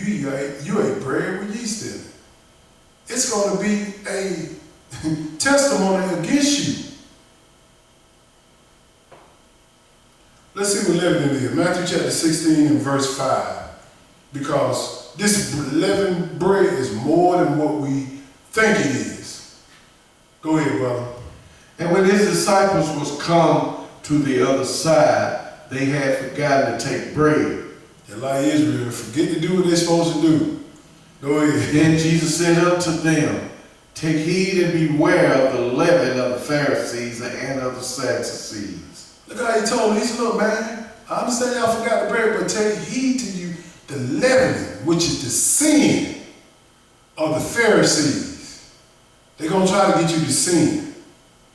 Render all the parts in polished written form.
you ate bread with yeast in it. It's going to be a testimony against you. Let's see what leavening is. Matthew chapter 16 and verse 5. Because this leavened bread is more than what we think it is. Go ahead, brother. And when his disciples was come to the other side, they had forgotten to take bread. They're like Israel, forget to do what they're supposed to do. Go ahead. Then Jesus said unto them, take heed and beware of the leaven of the Pharisees and of the Sadducees. Look how he told them. He said, look, man, I understand y'all forgot the bread, but take heed to you the leavening, which is the sin of the Pharisees. They're going to try to get you to sin.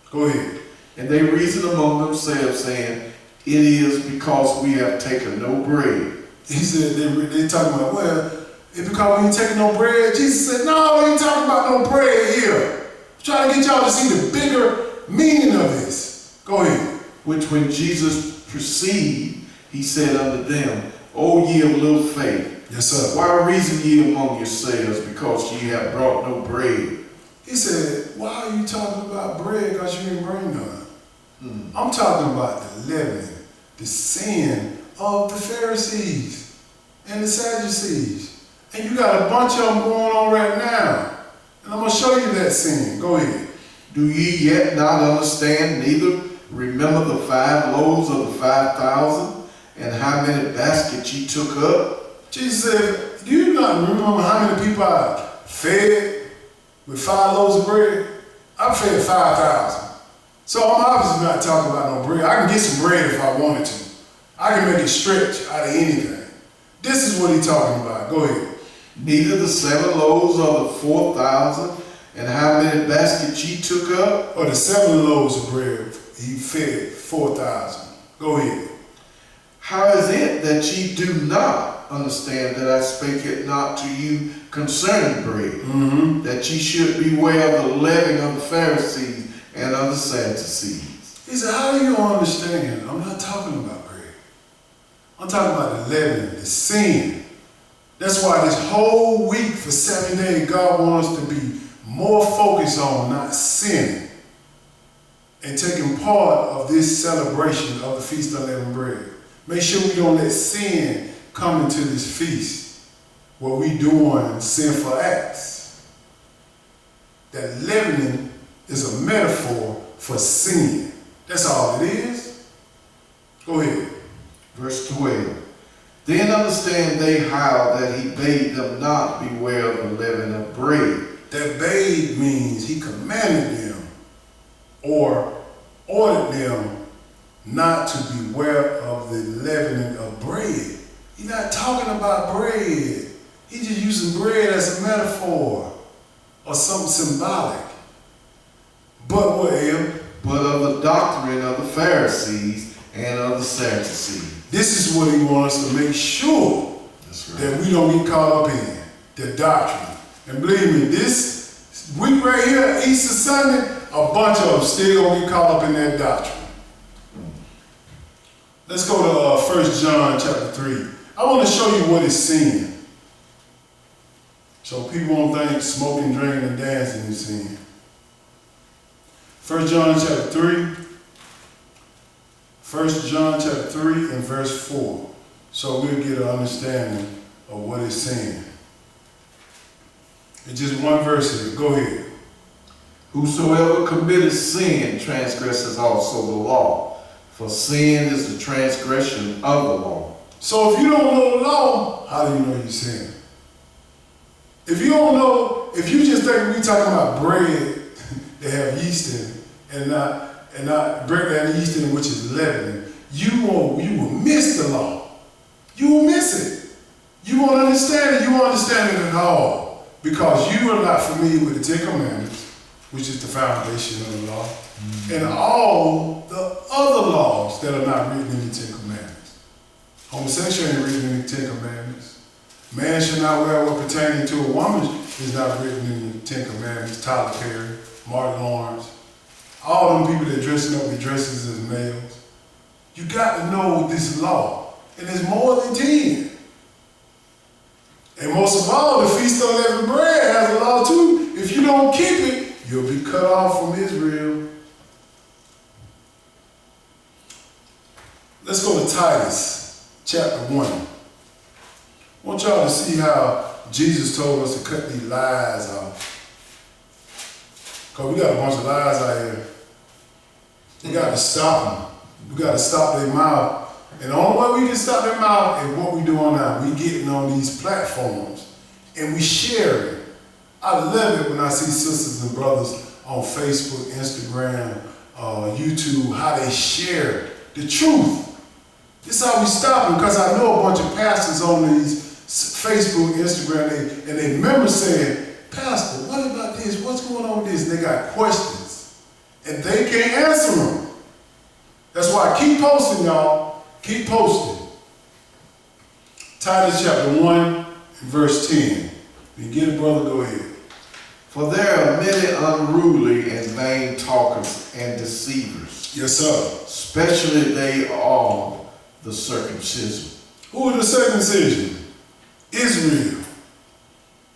Go ahead. And they reasoned among themselves, saying, it is because we have taken no bread. He said, they talking about, well, it's because we ain't taking no bread. Jesus said, no, we ain't talking about no bread here. I'm trying to get y'all to see the bigger meaning of this. Go ahead. Which when Jesus perceived, he said unto them, O ye of little faith, yes, sir. Why reason ye among yourselves, because ye have brought no bread? He said, why are you talking about bread because you didn't bring none? I'm talking about the leavening, the sin of the Pharisees and the Sadducees. And you got a bunch of them going on right now. And I'm going to show you that sin. Go ahead. Do ye yet not understand, neither remember the 5 loaves of the 5,000, and how many baskets ye took up? Jesus said, do you not remember how many people I fed with 5 loaves of bread? I fed 5,000. So I'm obviously not talking about no bread. I can get some bread if I wanted to. I can make it stretch out of anything. This is what he's talking about. Go ahead. Neither the 7 loaves of the 4,000, and how many baskets ye took up? Or the 7 loaves of bread he fed 4,000. Go ahead. How is it that ye do not understand that I spake it not to you concerning bread, that ye should beware of the leaven of the Pharisees and of the Sadducees? He said, how do you understand? I'm not talking about bread. I'm talking about the leaven, the sin. That's why this whole week for 7 days, God wants us to be more focused on not sinning and taking part of this celebration of the Feast of Unleaved Bread. Make sure we don't let sin come into this feast where we doing sinful acts. That leavening is a metaphor for sin. That's all it is. Go ahead. Verse 12. Then understand they how that he bade them not beware of the leaven of bread. That bade means he commanded them or ordered them not to beware of the leavening of bread. He's not talking about bread. He's just using bread as a metaphor or something symbolic. But what, Em? But of the doctrine of the Pharisees and of the Sadducees. This is what he wants us to make sure that we don't get caught up in, the doctrine. And believe me, this week right here, Easter Sunday, a bunch of them still gonna get caught up in that doctrine. Let's go to 1 John chapter 3. I want to show you what is sin. So people won't think smoking, drinking, and dancing is sin. 1 John chapter 3. 1 John chapter 3 and verse 4. So we'll get an understanding of what it's saying. It's just one verse here. Go ahead. Whosoever committeth sin transgresses also the law. For sin is the transgression of the law. So if you don't know the law, how do you know you sin? If you don't know, if you just think we talking about bread that have yeast in it and not bread that have yeast in it, which is leavening, you will miss the law. You will miss it. You won't understand it. You won't understand it at all because you are not familiar with the 10 Commandments, which is the foundation of the law, and all the other laws that are not written in the 10 Commandments. Homosexuality ain't written in the 10 Commandments. Man shall not wear what pertaining to a woman is not written in the 10 Commandments. Tyler Perry, Martin Lawrence, all them people that dressing up with dresses as males. You got to know this law, and there's more than 10. And most of all, the Feast of Unleavened Bread has a law too. If you don't keep it, you'll be cut off from Israel. Let's go to Titus chapter 1. I want y'all to see how Jesus told us to cut these lies off. Because we got a bunch of lies out here. We got to stop them. We got to stop their mouth. And the only way we can stop their mouth is what we doing now. We getting on these platforms and we share it. I love it when I see sisters and brothers on Facebook, Instagram, YouTube, how they share the truth. This is how we stop them, because I know a bunch of pastors on these Facebook, Instagram, and they members saying, Pastor, what about this? What's going on with this? And they got questions and they can't answer them. That's why I keep posting, y'all. Keep posting. Titus chapter 1 and verse 10. If you get it, brother, go ahead. For there are many unruly and vain talkers and deceivers. Yes, sir. Especially they are the circumcision. Who are the circumcision? Israel.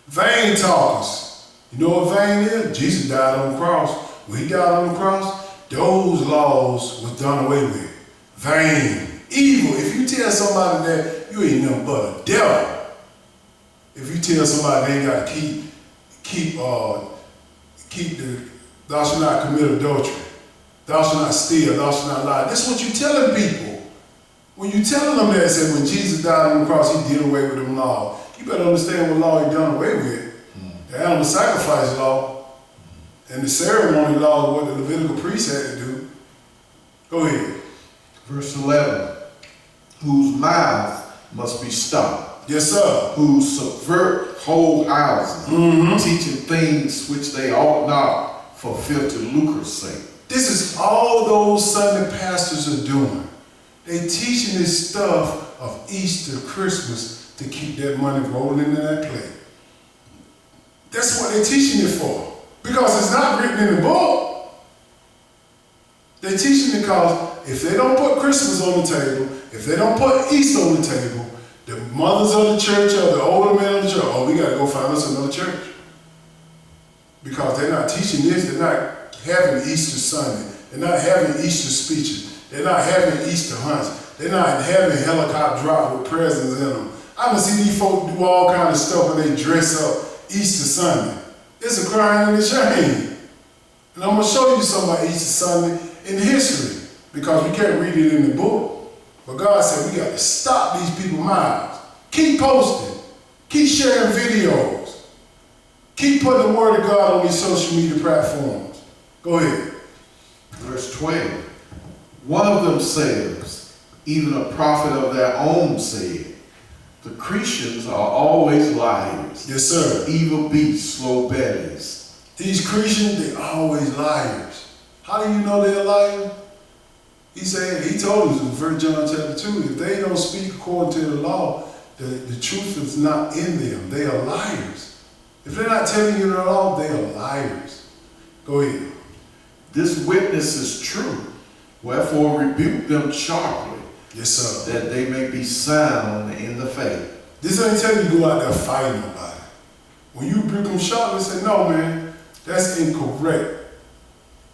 Vain talkers. You know what vain is? Jesus died on the cross. When he died on the cross, those laws was done away with. Vain. Evil. If you tell somebody that, you ain't nothing but a devil. If you tell somebody they ain't got to keep the, thou shalt not commit adultery, thou shalt not steal, thou shalt not lie. That's what you telling people. When you telling them that, say when Jesus died on the cross, he did away with them laws. You better understand what law he done away with. The animal sacrifice law and the ceremony law, what the Levitical priest had to do. Go ahead. Verse 11. Whose mouth must be stopped. Yes, sir. Who subvert whole houses, teaching things which they ought not for filthy lucre's sake. This is all those Sunday pastors are doing. They teaching this stuff of Easter, Christmas, to keep that money rolling into that plate. That's what they're teaching it for. Because it's not written in the book. They're teaching it because if they don't put Christmas on the table, if they don't put Easter on the table, the mothers of the church or the older men of the church, oh, we got to go find us another church. Because they're not teaching this. They're not having Easter Sunday. They're not having Easter speeches. They're not having Easter hunts. They're not having helicopter drop with presents in them. I can see these folk do all kind of stuff when they dress up Easter Sunday. It's a crying and a shame. And I'm going to show you something about Easter Sunday in history, because we can't read it in the book. But God said we got to stop these people's mouths. Keep posting. Keep sharing videos. Keep putting the word of God on these social media platforms. Go ahead. Verse 12. One of them says, even a prophet of their own said, the Christians are always liars. Yes, sir. Evil beasts, slow bellies. These Christians, they're always liars. How do you know they're liars? He said, he told us in 1 John chapter 2, if they don't speak according to the law, the truth is not in them. They are liars. If they're not telling you the law, they are liars. Go ahead. This witness is true. Wherefore rebuke them sharply. Yes, sir. That they may be sound in the faith. This ain't telling you to go out there fighting nobody. When you rebuke them sharply, say, no, man, that's incorrect.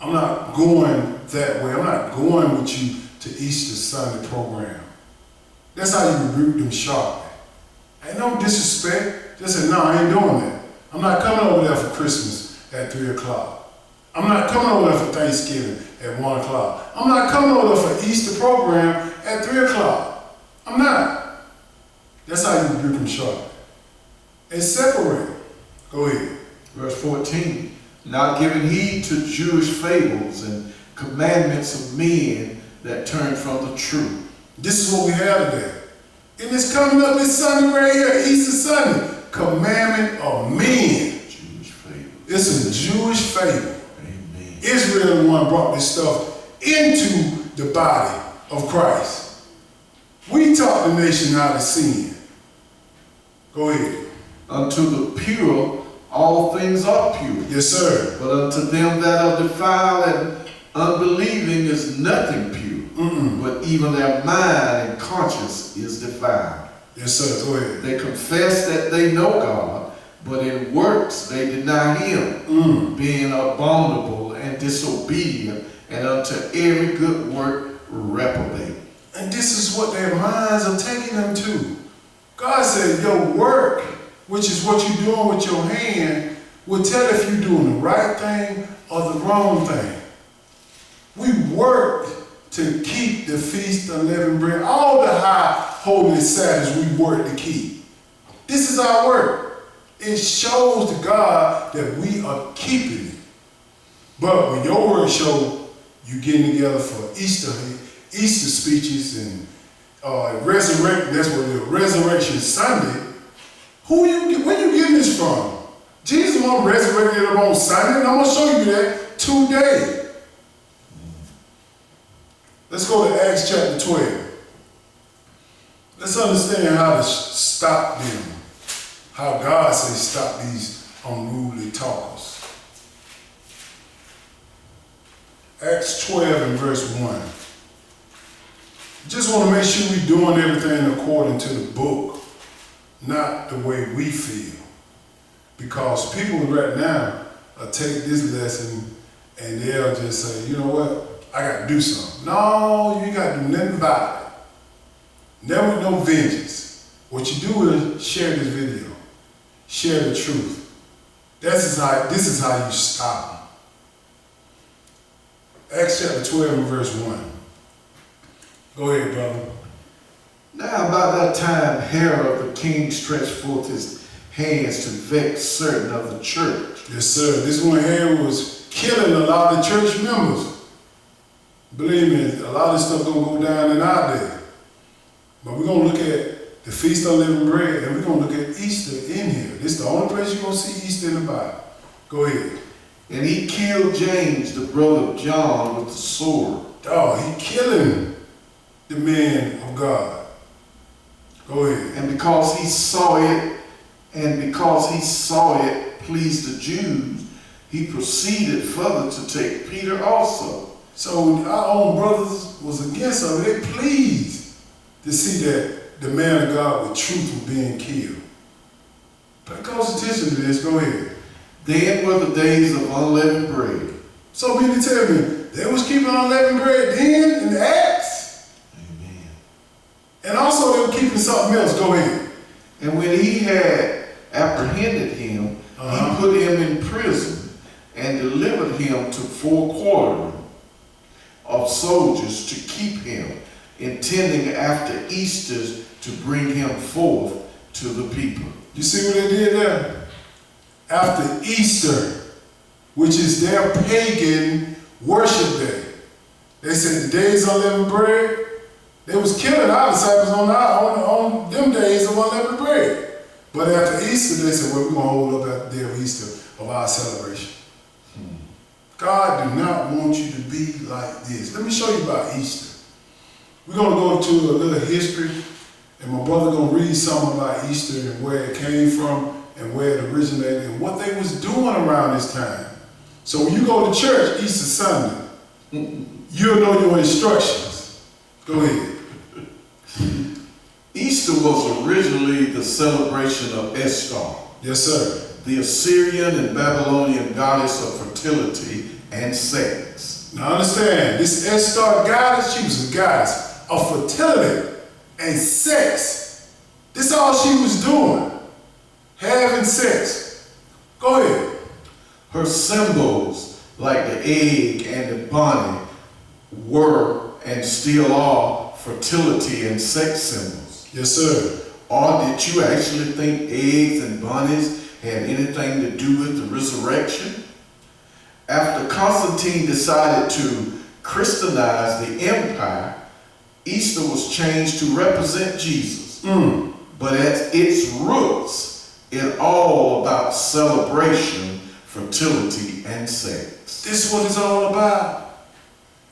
I'm not going that way. I'm not going with you to Easter Sunday program. That's how you rebuke them sharply. Ain't no disrespect. Just say, no, I ain't doing that. I'm not coming over there for Christmas at 3 o'clock. I'm not coming over there for Thanksgiving at 1 o'clock. I'm not coming over there for Easter program at 3 o'clock. I'm not. That's how you rebuke them sharply. And separate. Go ahead. Verse 14. Not giving heed to Jewish fables and commandments of men that turn from the truth. This is what we have today. And it's coming up this Sunday right here, Easter Sunday. Commandment of men. Jewish fable. It's a Jewish fable. Amen. Israel the one brought this stuff into the body of Christ. We taught the nation how to sin. Go ahead. Unto the pure all things are pure. Yes, sir. But unto them that are defiled and unbelieving is nothing pure. But even their mind and conscience is defiled. Yes, sir. Go ahead. They confess that they know God, but in works they deny him, being abominable and disobedient, and unto every good work reprobate. And this is what their minds are taking them to. God said, your work, which is what you're doing with your hand, will tell if you're doing the right thing or the wrong thing. We work to keep the Feast of Unleavened Bread. All the high holy Sabbaths we work to keep. This is our work. It shows to God that we are keeping it. But when your work shows you getting together for Easter speeches and resurrection, that's what it is, Resurrection Sunday, where you getting this from? Jesus wasn't resurrected up on Sunday, and I'm going to show you that today. Let's go to Acts chapter 12. Let's understand how to stop them. How God says stop these unruly talkers. Acts 12 and verse 1. Just want to make sure we're doing everything according to the book, not the way we feel. Because people right now will take this lesson and they'll just say, you know what? I got to do something. No, you ain't got to do nothing about it. Never no vengeance. What you do is share this video. Share the truth. This is how you stop them. Acts chapter 12 and verse 1. Go ahead, brother. Now about that time Herod the king stretched forth his hands to vex certain of the church. Yes, sir. This one Herod was killing a lot of church members. Believe me, a lot of stuff gonna go down in our day. But we're gonna look at the Feast of Unleavened Bread, and we're gonna look at Easter in here. This is the only place you're gonna see Easter in the Bible. Go ahead. And he killed James, the brother of John, with the sword. Oh, he killing the man of God. Go ahead. And because he saw it pleased the Jews, he proceeded further to take Peter also. So our own brothers was against us. They pleased to see that the man of God with truth was being killed. Pay close attention to this. Go ahead. Then were the days of unleavened bread. So mean to tell me, they was keeping unleavened bread then in the Acts? Amen. And also they were keeping something else. Go ahead. And when he had apprehended him, he put him in prison and delivered him to 4 quarters of soldiers to keep him, intending after Easter to bring him forth to the people. You see what they did there? After Easter, which is their pagan worship day, they said the days of unleavened bread, they was killing our disciples on them days of unleavened bread. But after Easter, they said, well, we're going to hold up at the day of Easter of our celebration. God do not want you to be like this. Let me show you about Easter. We're going to go to a little history, and my brother going to read something about Easter and where it came from and where it originated and what they was doing around this time. So when you go to church Easter Sunday, you'll know your instructions. Go ahead. Easter was originally the celebration of Estar. Yes, sir. The Assyrian and Babylonian goddess of fertility and sex. Now understand, this Estar goddess, she was a goddess of fertility and sex. This is all she was doing, having sex. Go ahead. Her symbols, like the egg and the bunny, were and still are fertility and sex symbols. Yes, sir. Or did you actually think eggs and bunnies had anything to do with the resurrection? After Constantine decided to Christianize the empire, Easter was changed to represent Jesus. But at its roots, it's all about celebration, fertility, and sex. This is what it's all about.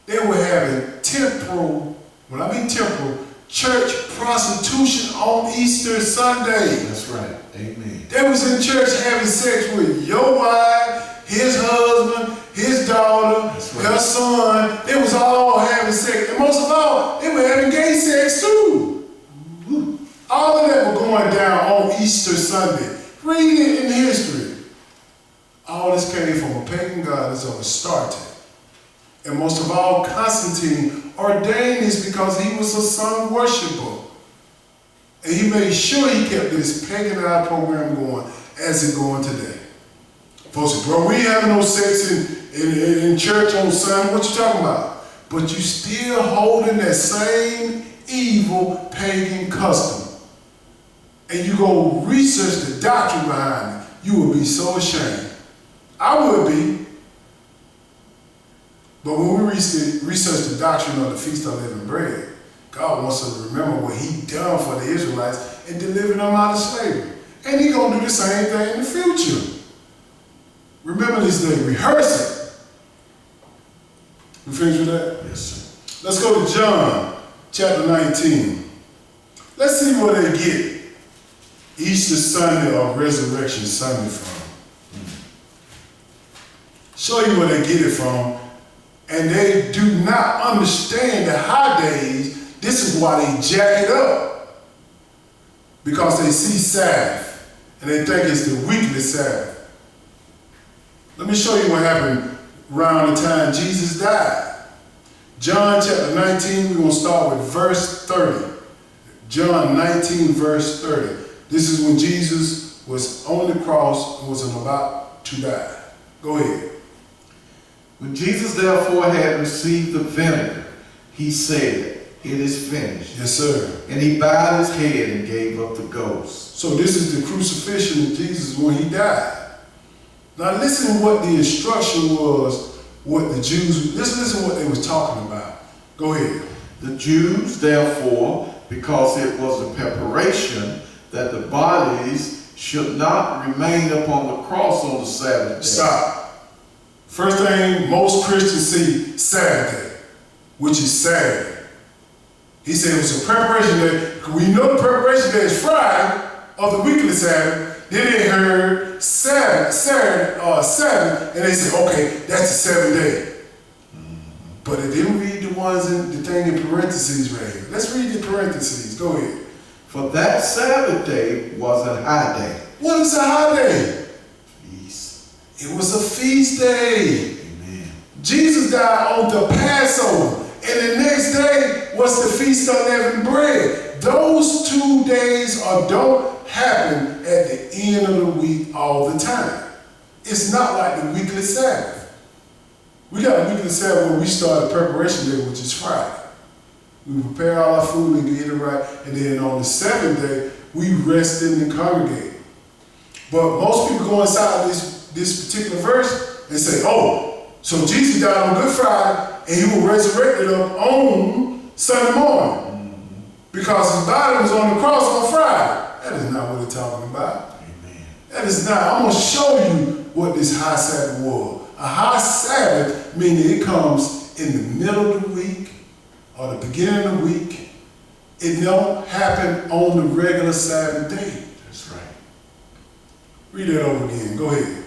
They were having temporal, when I mean temporal, church prostitution on Easter Sunday. That's right. Amen. They was in church having sex with your wife, his husband, his daughter, her son. They was all having sex. And most of all, they were having gay sex too. All of that was going down on Easter Sunday. Read it in history. All this came from a pagan goddess of Astarte. And most of all, Constantine ordained this because he was a sun worshiper. And he made sure he kept this paganized program going as it's going today. Folks say, bro, we ain't having no sex in church on Sunday. What you talking about? But you still holding that same evil pagan custom. And you go research the doctrine behind it. You will be so ashamed. I would be. But when we research the doctrine of the Feast of Unleavend Bread, God wants us to remember what he done for the Israelites and deliver them out of slavery. And he's going to do the same thing in the future. Remember this day. Rehearse it. You finished with that? Yes, sir. Let's go to John chapter 19. Let's see where they get Easter Sunday or Resurrection Sunday from. Show you where they get it from. And they do not understand the high days. This is why they jack it up. Because they see Sabbath. And they think it's the weekly Sabbath. Let me show you what happened around the time Jesus died. John chapter 19, we're going to start with verse 30. John 19, verse 30. This is when Jesus was on the cross and was about to die. Go ahead. When Jesus therefore had received the vinegar, he said, "It is finished." Yes, sir. And he bowed his head and gave up the ghost. So this is the crucifixion of Jesus when he died. Now listen to what the instruction was, what the Jews, listen to what they was talking about. Go ahead. The Jews, therefore, because it was a preparation that the bodies should not remain upon the cross on the Sabbath day. Stop. First thing, most Christians see Saturday, which is Saturday. He said it was a preparation day. We know the preparation day is Friday of the weekly Sabbath. Then they heard Saturday, and they said, okay, that's the 7th day. But they didn't read the ones in the thing in parentheses right here. Let's read the parentheses. Go ahead. For that Sabbath day was a high day. What is a high day? Feast. It was a feast day. Amen. Jesus died on the Passover. And the next day was the Feast of Unleavend Bread. Those 2 days don't happen at the end of the week all the time. It's not like the weekly Sabbath. We got a weekly Sabbath where we start a preparation day, which is Friday. We prepare all our food and get it right. And then on the 7th day, we rest in and congregate. But most people go inside this particular verse and say, oh, so Jesus died on Good Friday and he was resurrected up on Sunday morning. Because his body was on the cross on Friday. That is not what they're talking about. Amen. That is not. I'm going to show you what this high Sabbath was. A high Sabbath meaning it comes in the middle of the week or the beginning of the week. It don't happen on the regular Sabbath day. That's right. Read that over again. Go ahead.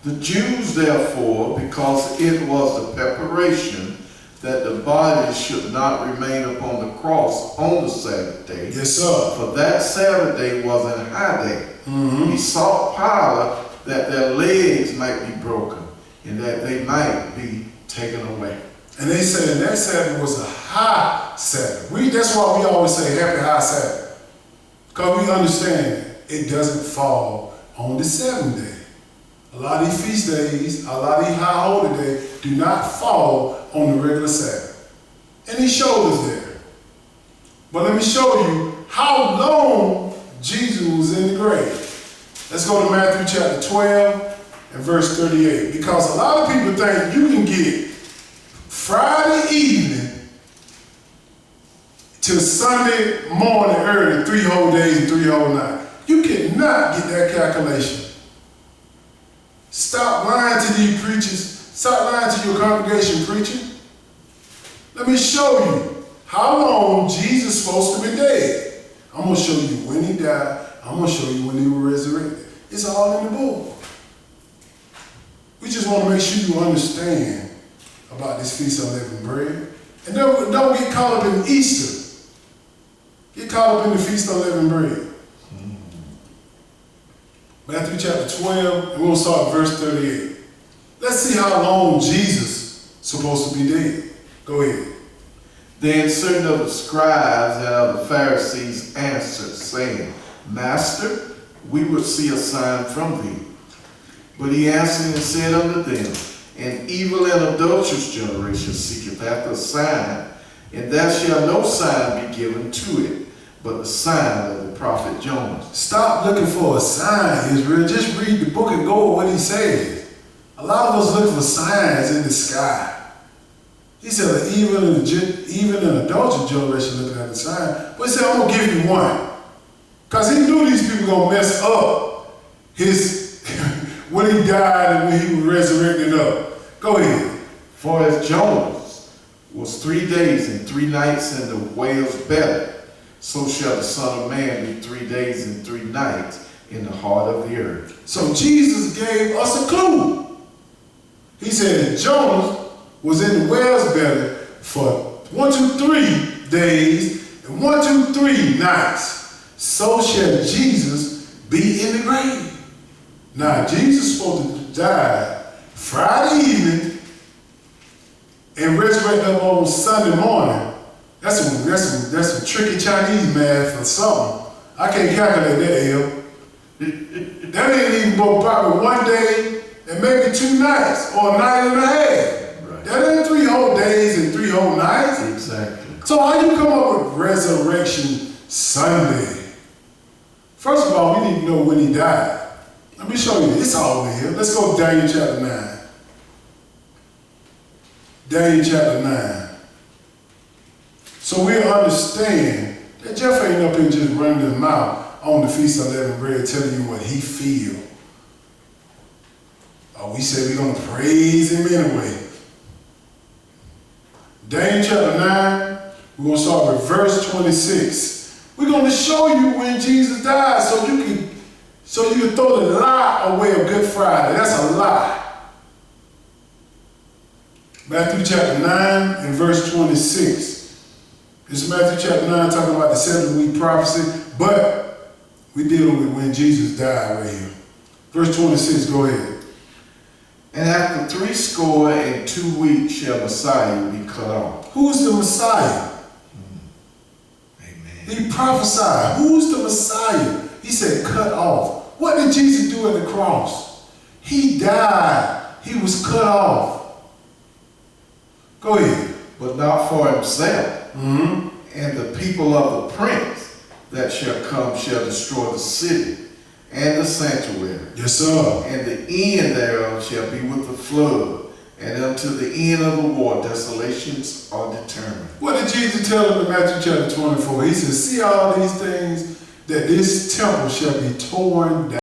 The Jews, therefore, because it was the preparation that the bodies should not remain upon the cross on the Sabbath day. Yes, sir. For that Sabbath day was a high day. He sought Pilate that their legs might be broken and that they might be taken away. And they said that Sabbath was a high Sabbath. That's why we always say happy high Sabbath. Because we understand it doesn't fall on the 7th day. A lot of these feast days, a lot of these high holy days do not fall on the regular Sabbath. And he showed us there. But let me show you how long Jesus was in the grave. Let's go to Matthew chapter 12 and verse 38. Because a lot of people think you can get Friday evening till Sunday morning early, 3 whole days and 3 whole nights. You cannot get that calculation. Stop lying to these preachers. Stop lying to your congregation, preacher. Let me show you how long Jesus is supposed to be dead. I'm going to show you when he died. I'm going to show you when he was resurrected. It's all in the book. We just want to make sure you understand about this Feast of Unleavend Bread. And don't get caught up in Easter. Get caught caught up in the Feast of Unleavend Bread. Matthew chapter 12, and we'll start at verse 38. Let's see how long Jesus is supposed to be dead. Go ahead. Then certain of the scribes and of the Pharisees answered, saying, Master, we would see a sign from thee. But he answered and said unto them, An evil and adulterous generation seeketh after a sign, and there shall no sign be given to it, but the sign of the prophet Jonah. Stop looking for a sign, Israel. Just read the book and go with what he says. A lot of us look for signs in the sky. He said, even an adulterous generation looking at the sign. But he said, I'm going to give you one. Because he knew these people were going to mess up his when he died and when he was resurrected up. Go ahead. For as Jonas was 3 days and 3 nights in the whale's belly, so shall the Son of Man be 3 days and 3 nights in the heart of the earth. So Jesus gave us a clue. He said that Jonas was in the whale's belly for 1, 2, 3 days and 1, 2, 3 nights. So shall Jesus be in the grave. Now Jesus is supposed to die Friday evening and resurrect up on Sunday morning. That's some tricky Chinese math or something. I can't calculate that, L. That ain't even but probably 1 day and maybe 2 nights or a night and a half. Right. That ain't 3 whole days and 3 whole nights. Exactly. So how you come up with Resurrection Sunday? First of all, we need to know when he died. Let me show you. It's all over here. Let's go to Daniel chapter 9. Daniel chapter 9. So we'll understand that Jeff ain't up here just running his mouth on the Feast of Unleaved Bread telling you what he feel. Oh, we said we're going to praise him anyway. Daniel chapter 9, we're going to start with verse 26. We're going to show you when Jesus died so you can throw the lie away of Good Friday. That's a lie. Matthew chapter 9 and verse 26. This is Matthew chapter 9 talking about the 7th-week prophecy, but we're dealing with when Jesus died right here. Verse 26, go ahead. And after 62 weeks shall Messiah be cut off. Who's the Messiah? Amen. He prophesied. Who's the Messiah? He said cut off. What did Jesus do at the cross? He died. He was cut off. Go ahead. But not for himself. Mm-hmm. And the people of the prince that shall come shall destroy the city and the sanctuary. Yes, sir. And the end thereof shall be with the flood, and unto the end of the war desolations are determined. What did Jesus tell them in Matthew chapter 24? He said, see all these things, that this temple shall be torn down.